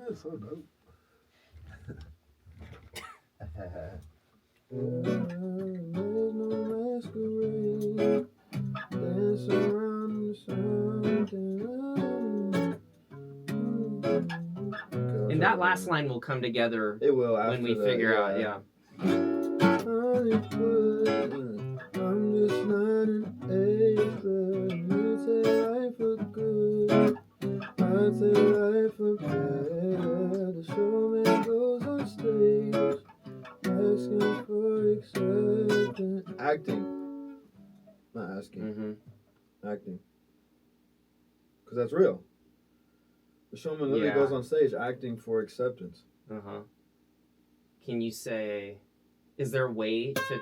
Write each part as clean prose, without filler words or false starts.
That's so dope. And that last line will come together. It will when we figure out, yeah. I'm just not an acre. You say life for good. I say life for better. The showman goes on stage, asking for acceptance. Acting. Not asking. Mm-hmm. Acting. Because that's real. The showman literally goes on stage acting for acceptance. Uh-huh. Can you say, is there a way to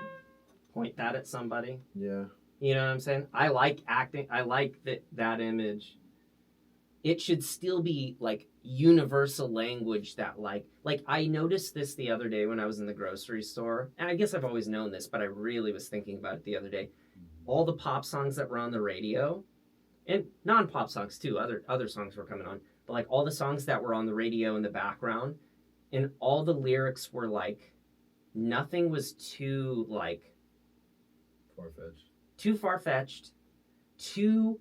point that at somebody? Yeah. You know what I'm saying? I like acting. I like that image. It should still be like universal language that like I noticed this the other day when I was in the grocery store. And I guess I've always known this, but I really was thinking about it the other day. All the pop songs that were on the radio, and non-pop songs too, other songs were coming on, but like all the songs that were on the radio in the background, and all the lyrics were like, nothing was too like far-fetched, too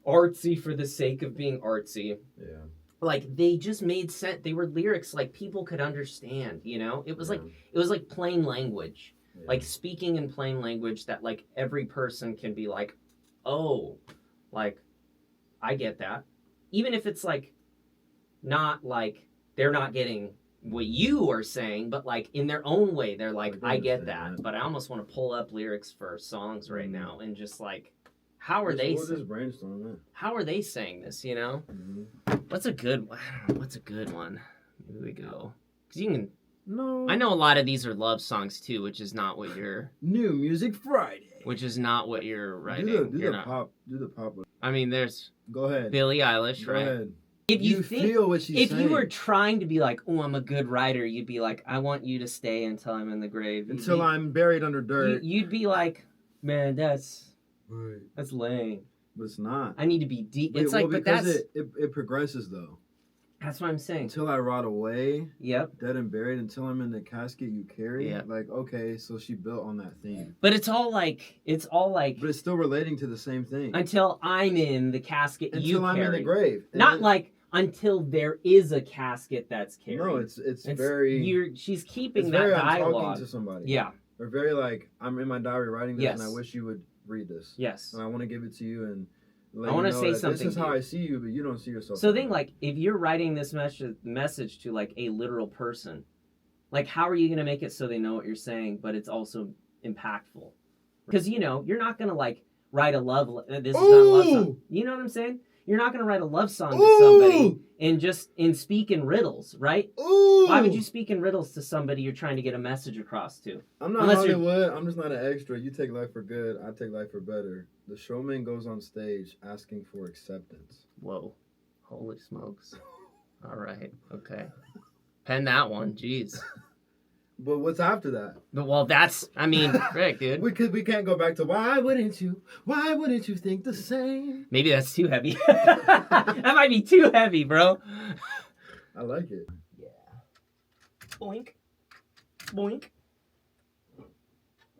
artsy for the sake of being artsy. Yeah. Like they just made sense. They were lyrics like people could understand, you know? It was like plain language. Yeah. Like speaking in plain language that like every person can be like, "Oh, like I get that." Even if it's like not like they're not getting what you are saying, but like in their own way, they're like, I get that. But I almost want to pull up lyrics for songs right now and just like, how are they? We'll just brainstorm that. How are they saying this? You know, what's a good? I don't know. What's a good one? Maybe we go because you can. No, I know a lot of these are love songs too, which is not what you're. New Music Friday. Which is not what you're writing. Do the pop. I mean, there's. Go ahead. Billie Eilish, Go right? ahead. If you feel what she's saying. If you were trying to be like, oh, I'm a good writer, you'd be like, I want you to stay until I'm in the grave. I'm buried under dirt. You'd be like, man, that's lame. But it's not. I need to be deep. It's like, but that's it progresses though. That's what I'm saying. Until I rot away. Yep. Dead and buried. Until I'm in the casket you carry. Yep. Like, okay, so she built on that theme. But it's all like. But it's still relating to the same thing. Until I'm in the casket you carry. Until I'm in the grave. Not like until there is a casket that's carried. No, it's very. She's keeping that dialogue. I'm talking to somebody. Yeah. Or very like, I'm in my diary writing this and I wish you would read this. Yes. And I want to give it to you and. I want to say something. This is how I see you, but you don't see yourself. So think like if you're writing this message to like a literal person, like how are you going to make it so they know what you're saying, but it's also impactful? Because you're not going to like write a love. This is not a love song. You know what I'm saying? You're not going to write a love song to somebody and speak in riddles, right? Ooh. Why would you speak in riddles to somebody you're trying to get a message across to? I'm not Hollywood. I'm just not an extra. You take life for good. I take life for better. The showman goes on stage asking for acceptance. Whoa. Holy smokes. All right. Okay. Pen that one. Jeez. But what's after that? Well, Rick, dude. We can't go back to why wouldn't you think the same? Maybe that's too heavy. That might be too heavy, bro. I like it. Yeah. Boink. Boink.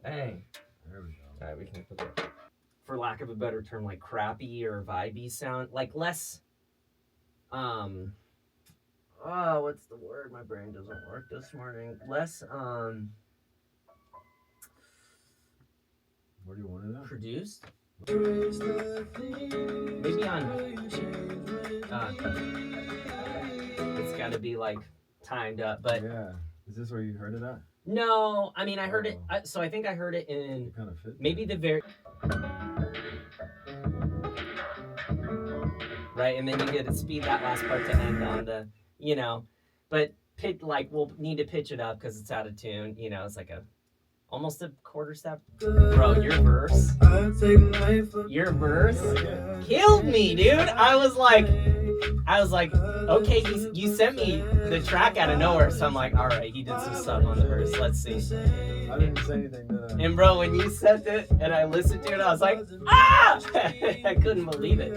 Hey. There we go. All right, we can put that, for lack of a better term, like crappy or vibey sound, like less, what's the word? My brain doesn't work this morning. Less, Where do you want it at? Produced? Maybe on, it's gotta be like timed up, but. Yeah. Is this where you heard it at? No, I mean, I heard it, so I think I heard it in, it kind of fit maybe the very, right, and then you get to speed that last part to end on the, but we'll need to pitch it up because it's out of tune, it's like almost a quarter step. Bro, your verse killed me, dude. I was like, I was like, okay, you sent me the track out of nowhere, so I'm like, all right, he did some stuff on the verse. Let's see. I didn't say anything, did I? And bro, when you sent it and I listened to it, I was like, ah! I couldn't believe it.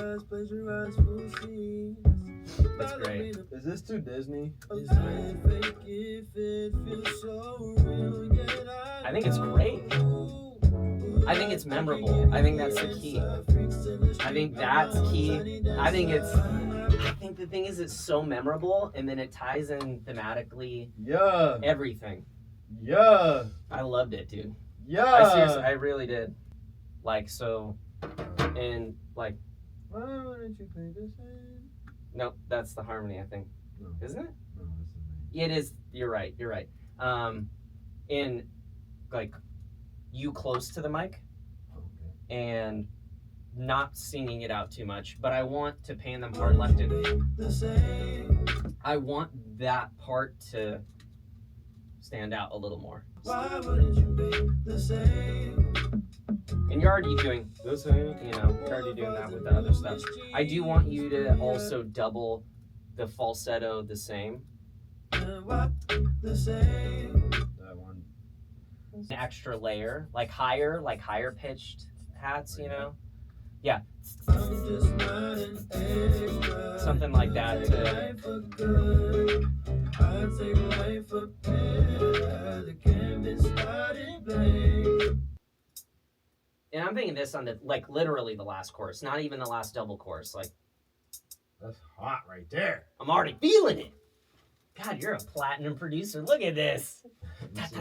That's great. Is this too Disney? I think it's great. I think it's memorable. I think that's the key. I think that's key. I think the thing is it's so memorable and then it ties in thematically. Yeah. Everything. Yeah. I loved it, dude. Yeah. I really did. Like, so, and like, why wouldn't you play this in? No, that's the harmony, I think. No. Isn't it? No, that's the main. It is. You're right. In like you close to the mic Okay. and not singing it out too much, but I want to pan them hard left and I want that part to stand out a little more. Why wouldn't you be the same? And you're already doing the same, you know, you're already doing that with the other stuff. I do want you to also double the falsetto the same. The same. That one. An extra layer, like higher pitched hats, you know? Yeah. I'm just not an extra. Something like that to For good. I take life for better. The canvas started blank. and I'm thinking this on the like literally the last chorus, not even the last double chorus. Like That's hot right there. I'm already feeling it. God, you're a platinum producer. Look at this. Have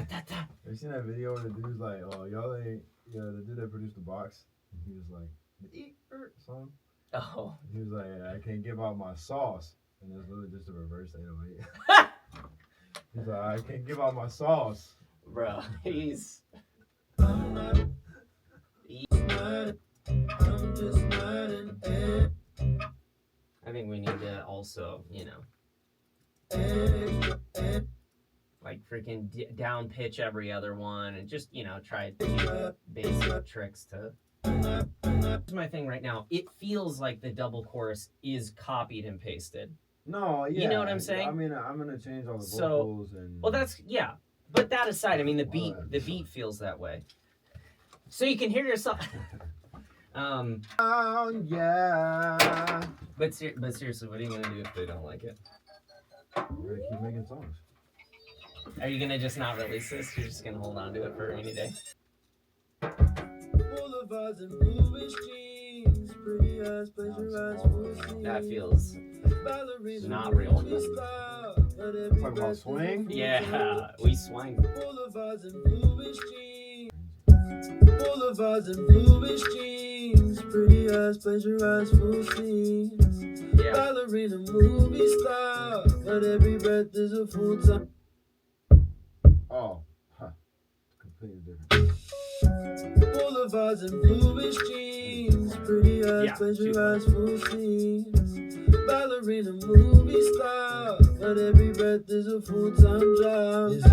you seen that video where the dude's like, oh, y'all ain't, yeah, the dude that produced the box, and he was like, the eat song. Oh. He was like, I can't give out my sauce. And it's literally just a reverse 808. He's like, I can't give out my sauce. Bro, he's I'm just not an extra. I think we need to also, you know, like freaking down pitch every other one and just, you know, try basic tricks to. Here's my thing right now. It feels like the double chorus is copied and pasted. No, yeah. You know what I'm saying? I mean, I'm going to change all the So, vocals and... Well, that's, yeah. But that aside, I mean, the beat feels that way. So you can hear yourself. Oh, yeah. But seriously, what are you going to do if they don't like it? We're going to keep making songs. Are you going to just not release this? You're just going to hold on to it for a rainy day? Boulevards and bluish jeans, pretty eyes, pleasure eyes, full scenes. That feels Ballerina not real. Talk about swing? Yeah, we swing. Boulevards and bluish jeans. Boulevards and bluish jeans, pretty eyes, pleasure eyes, full scenes. Yeah. Ballerina movie star, but every breath is a full time. Oh, completely different. Boulevards and bluish jeans, pretty eyes, Yeah, pleasure eyes, full scenes. Ballerina movie star, but every breath is a full-time job. It's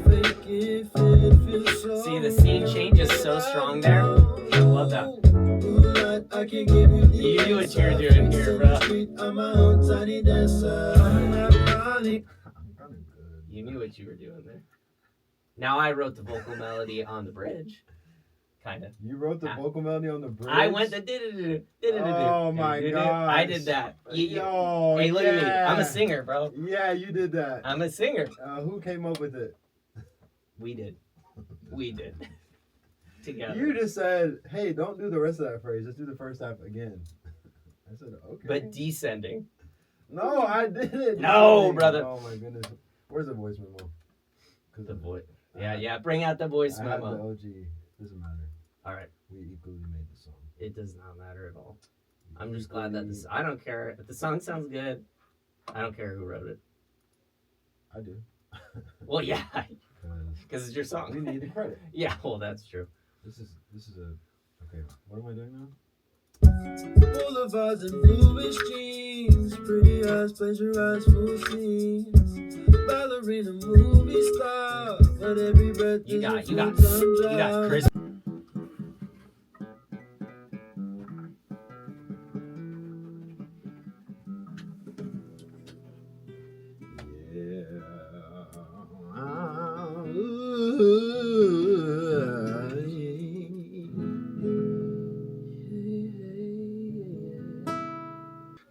fake if it feels so. See, the scene change is so strong there. I love that. I can give you the You knew what you were doing here, bro. I'm my own tiny dancer. I'm not funny. I'm kind of good. You knew what you were doing there. Now I wrote the vocal melody on the bridge. Kind of. You wrote the vocal melody on the bridge? I went the Oh my god! I did that. Yo, hey, look at me. yeah. I'm a singer, bro. Yeah, you did that. I'm a singer. Who came up with it? We did. Together. You just said, hey, don't do the rest of that phrase. Just do the first half again. I said, okay. But descending. No, I didn't. No, brother. Oh my goodness. Where's the voice memo? The voice. Yeah. Bring out the voice I had the memo. OG. Doesn't matter. All right. We equally made the song. It does not matter at all. I'm just glad that this. I don't care if the song sounds good. I don't care who wrote it. I do. Well, yeah, because it's your We song. need the credit. Yeah, well, that's true. This is a okay. What am I doing now? Boulevards and bluish jeans, pretty eyes, pleasure eyes, full scenes. Ballerina movie star, but every breath You is got a full-time job. Chris.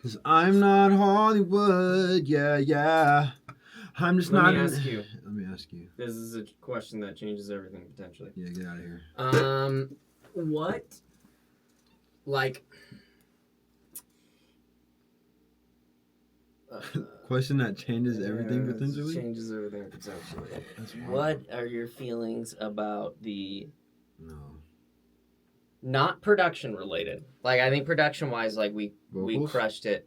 'Cause I'm not Hollywood. Yeah. I'm just Let not. me ask you. Let me ask you. This is a question that changes everything potentially. Yeah, get out of here. What, like, Question that changes everything yeah, potentially. Changes everything potentially. That's wild. What are your feelings about the No. not production related? Like, I think production wise, like we Vocals? crushed it.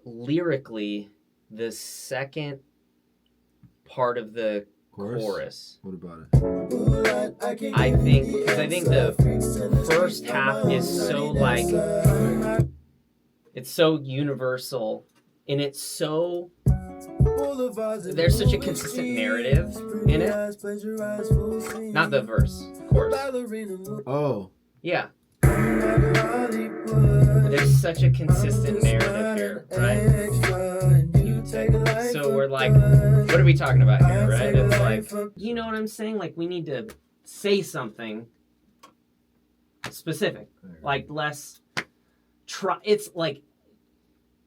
Lyrically, the second part of the chorus. What about it? I think the first half is so like it's so universal and it's so there's such a consistent narrative in it. Not the verse, chorus. Oh. Yeah. There's such a consistent narrative here, right? So we're like, what are we talking about here, right? It's like, you know what I'm saying? Like, we need to say something specific. Like, less it's like,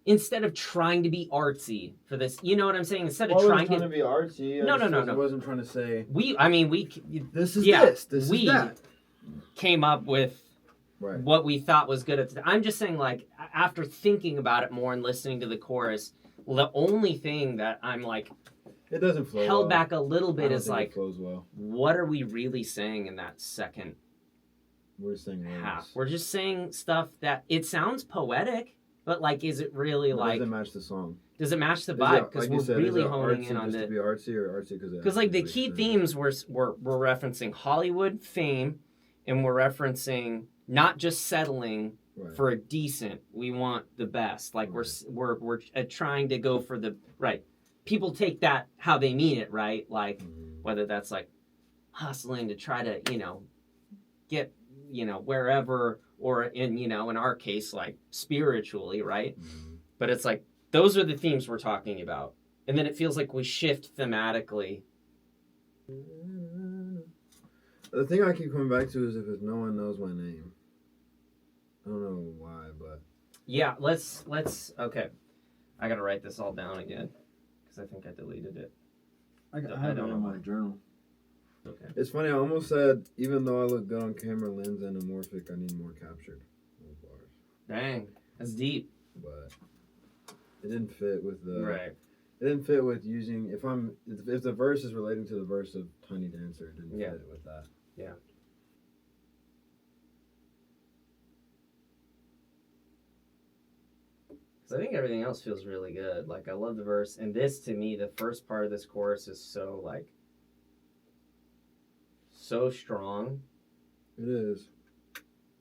instead of trying to be artsy for this, you know what I'm saying? Instead of trying to be artsy. No. I wasn't trying to say. This is that. Came up with Right. what we thought was good at the time. I'm just saying, like, after thinking about it more and listening to the chorus, the only thing that I'm like it doesn't flow held well. back a little bit is like, it flows well. what are we really saying in that second We're saying half? We're just saying stuff that it sounds poetic, but like, is it really like? Does it match the song? Does it match the vibe? Because like we're really honing artsy in on just to be artsy or artsy because like the key themes we're referencing Hollywood fame, and we're referencing not just settling for a decent. We want the best. Like we're trying to go for the right. People take that how they mean it, right? Like whether that's like hustling to try to get wherever, or in our case like spiritually, right? But it's like those are the themes we're talking about, and then it feels like we shift thematically. The thing I keep coming back to is if no one knows my name. I don't know why, but yeah, let's okay. I gotta write this all down again because I think I deleted it. I have it in my journal. Okay. It's funny. I almost said even though I look good on camera, lens, and amorphic, I need more captured. Dang, that's deep. But it didn't fit with the right. It didn't fit with using if the verse is relating to the verse of Tiny Dancer. It didn't fit with that. Yeah. I think everything else feels really good. Like, I love the verse. And this, to me, the first part of this chorus is so, like, so strong. It is.